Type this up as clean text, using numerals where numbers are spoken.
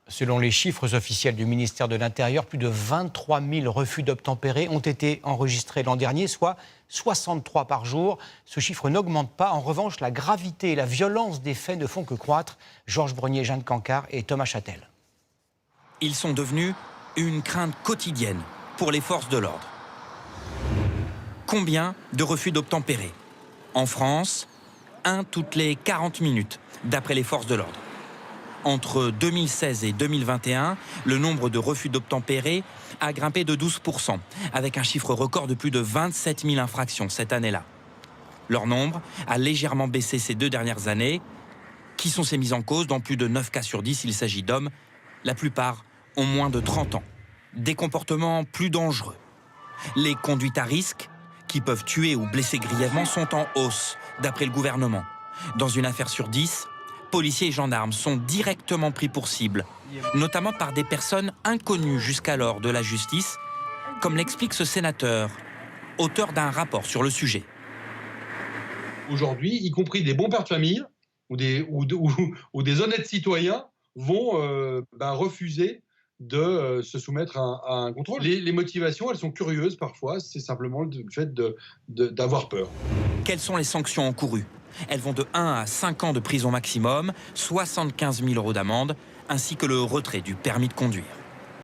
Selon les chiffres officiels du ministère de l'Intérieur, plus de 23 000 refus d'obtempérer ont été enregistrés l'an dernier, soit 63 par jour. Ce chiffre n'augmente pas. En revanche, la gravité et la violence des faits ne font que croître. Georges Brenier, Jeanne Cancard et Thomas Châtel. Ils sont devenus une crainte quotidienne pour les forces de l'ordre. Combien de refus d'obtempérer? En France, 1 toutes les 40 minutes, d'après les forces de l'ordre. Entre 2016 et 2021, le nombre de refus d'obtempérer a grimpé de 12%, avec un chiffre record de plus de 27 000 infractions cette année-là. Leur nombre a légèrement baissé ces 2 dernières années. Qui sont ces mises en cause? Dans plus de 9 cas sur 10, il s'agit d'hommes. La plupart ont moins de 30 ans. Des comportements plus dangereux. Les conduites à risque, qui peuvent tuer ou blesser grièvement, sont en hausse, d'après le gouvernement. Dans une affaire sur 10, policiers et gendarmes sont directement pris pour cible, notamment par des personnes inconnues jusqu'alors de la justice, comme l'explique ce sénateur, auteur d'un rapport sur le sujet. Aujourd'hui, y compris des bons pères de famille ou des honnêtes citoyens vont refuser de se soumettre à un contrôle. Les motivations, elles sont curieuses parfois, c'est simplement le fait d'avoir peur. Quelles sont les sanctions encourues? Elles vont de 1 à 5 ans de prison maximum, 75 000 € d'amende, ainsi que le retrait du permis de conduire.